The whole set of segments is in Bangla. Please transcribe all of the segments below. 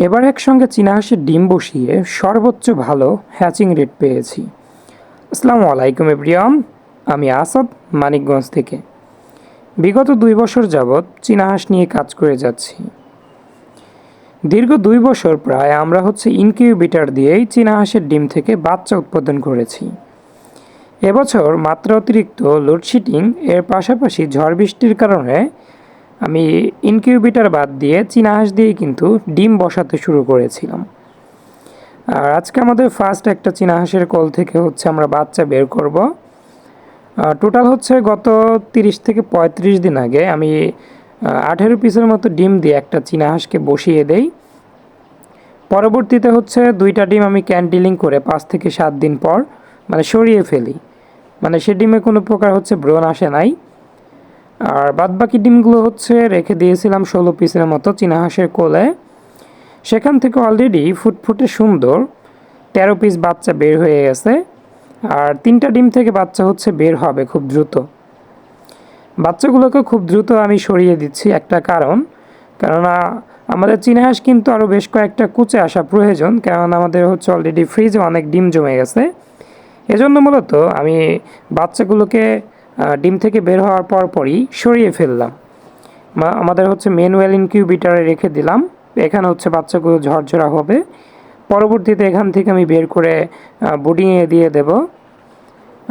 এবার একসঙ্গে চীনা হাঁসের ডিম বসিয়ে সর্বোচ্চ ভালো হ্যাচিং রেট পেয়েছি। আসসালামু আলাইকুম এভরিওয়ান, আমি আসাদ মানিকগঞ্জ থেকে। বিগত 2 বছর যাবৎ চীনা হাঁস নিয়ে কাজ করে যাচ্ছি। দীর্ঘ 2 বছর প্রায় আমরা ইনকিউবেটর দিয়েই চীনা হাঁসের ডিম থেকে বাচ্চা উৎপাদন করেছি। এবছর মাত্রা অতিরিক্ত লোডশেডিং এর পাশাপাশি ঝড় বৃষ্টির কারণে আমি ইনকিউবেটর বাদ দিয়ে চীনা হাঁস দিয়েই কিন্তু ডিম বসাতে শুরু করেছিলাম। আর আজকে আমাদের ফার্স্ট একটা চীনা হাঁসের কোল থেকে আমরা বাচ্চা বের করব। টোটাল গত 30 থেকে 35 দিন আগে আমি 18 পিসের মতো ডিম দিয়ে একটা চীনা হাঁসকে বসিয়ে দেই। পরবর্তীতে 2টা ডিম আমি ক্যান্ডিলিং করে 5 থেকে 7 দিন পর সরিয়ে ফেলি। সে ডিমে কোনো প্রকার ব্রণ আসে নাই। আর বাদবাকি ডিমগুলো রেখে দিয়েছিলাম 16 পিসের মতো চীনা হাঁসের কোলে। সেখান থেকে অলরেডি ফুটফুটে সুন্দর 13 পিস বাচ্চা বের হয়ে গেছে। আর 3টা ডিম থেকে বাচ্চা বের হবে খুব দ্রুত। বাচ্চাগুলোকে খুব দ্রুত আমি সরিয়ে দিচ্ছি, একটা কেননা আমাদের চীনা হাঁস কিন্তু আরও বেশ কয়েকটা কুচে আসা প্রয়োজন, কারণ আমাদের অলরেডি ফ্রিজে অনেক ডিম জমে গেছে। এজন্য মূলত আমি বাচ্চাগুলোকে ডিম থেকে বের হওয়ার পরপরই সরিয়ে ফেললাম। আমাদের ম্যানুয়াল ইনকিউবেটরে রেখে দিলাম। এখানে বাচ্চাগুলো ঝরঝরা হবে। পরবর্তীতে এখান থেকে আমি বের করে বুডিংয়ে দিয়ে দেব।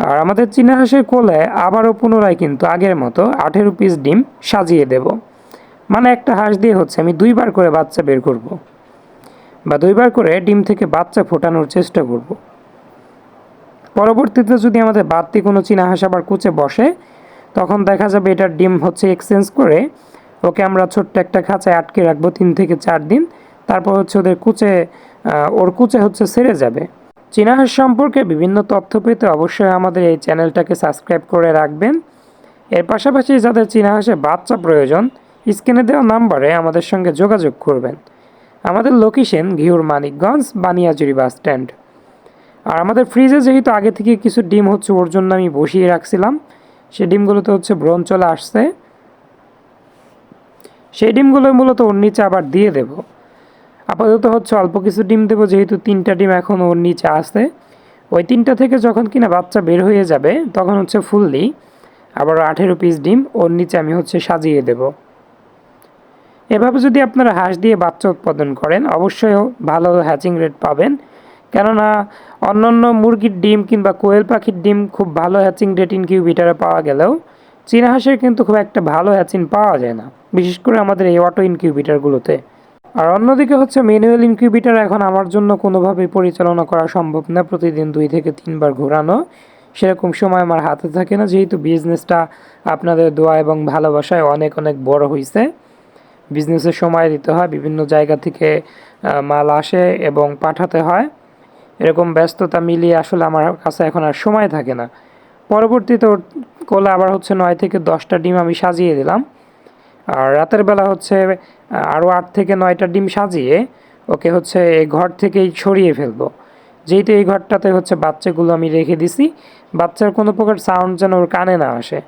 আর আমাদের চীনা হাঁসের কোলে আবারও পুনরায় কিন্তু আগের মতো 18 পিস ডিম সাজিয়ে দেব। একটা হাঁস দিয়ে আমি 2বার করে বাচ্চা বের করব, বা 2বার করে ডিম থেকে বাচ্চা ফোটানোর চেষ্টা করব। পরবর্তীতে যদি আমাদের বাড়তি কোনো চীনা হাঁস আবার কুচে বসে, তখন দেখা যাবে এটার ডিম এক্সচেঞ্জ করে ওকে আমরা ছোট্ট একটা খাঁচায় আটকে রাখবো 3 থেকে 4 দিন। তারপর ওর কুচে ছেড়ে যাবে। চীনা হাঁস সম্পর্কে বিভিন্ন তথ্য পেতে অবশ্যই আমাদের এই চ্যানেলটাকে সাবস্ক্রাইব করে রাখবেন। এর পাশাপাশি যাদের চীনা হাঁসের বাচ্চা প্রয়োজন, স্ক্রিনে দেওয়া নাম্বারে আমাদের সঙ্গে যোগাযোগ করবেন। আমাদের location Ghior Manikganj Baniajuri bus stand. আর আমাদের ফ্রিজে যেহেতু আগে থেকে কিছু ডিম ওর জন্য আমি বসিয়ে রাখছিলাম, সেই ডিমগুলোতে ব্রণ চলে আসছে। সেই ডিমগুলো মূলত ওর নিচে আবার দিয়ে দেব। আপাতত অল্প কিছু ডিম দেবো, যেহেতু 3টা ডিম এখন ওর নিচে আসে। ওই 3টা থেকে যখন কিনা বাচ্চা বের হয়ে যাবে, তখন ফুললি আবার 18 পিস ডিম ওর নিচে আমি সাজিয়ে দেব। এভাবে যদি আপনারা হাঁস দিয়ে বাচ্চা উৎপাদন করেন, অবশ্যই ভালো হ্যাচিং রেট পাবেন। কেননা অন্যান্য মুরগির ডিম কিংবা কোয়েল পাখির ডিম খুব ভালো হ্যাচিং রেট ইনকিউবেটরে পাওয়া গেলেও চীনা হাঁসের কিন্তু খুব একটা ভালো হ্যাচিং পাওয়া যায় না, বিশেষ করে আমাদের এই অটো ইনকিউবেটরগুলোতে। আর অন্যদিকে ম্যানুয়াল ইনকিউবেটর এখন আমার জন্য কোনোভাবেই পরিচালনা করা সম্ভব না। প্রতিদিন 2 থেকে 3বার ঘোরানো, সেরকম সময় আমার হাতে থাকে না, যেহেতু বিজনেসটা আপনাদের দোয়া এবং ভালোবাসায় অনেক অনেক বড় হয়েছে। বিজনেসের সময় দিতে হয়, বিভিন্ন জায়গা থেকে মাল আসে এবং পাঠাতে হয়। এরকম ব্যস্ততা মিলিয়ে আসলে আমার কাছে এখন আর সময় থাকে না। পরবর্তীতে ওর কোলে আবার 9 থেকে 10টা ডিম আমি সাজিয়ে দিলাম। আর রাতের বেলা আরও 8 থেকে 9টা ডিম সাজিয়ে ওকে এই ঘর থেকেই সরিয়ে ফেলবো। যেহেতু এই ঘরটাতে বাচ্চাগুলো আমি রেখে দিছি, বাচ্চার কোনো প্রকার সাউন্ড যেন ওর কানে না আসে।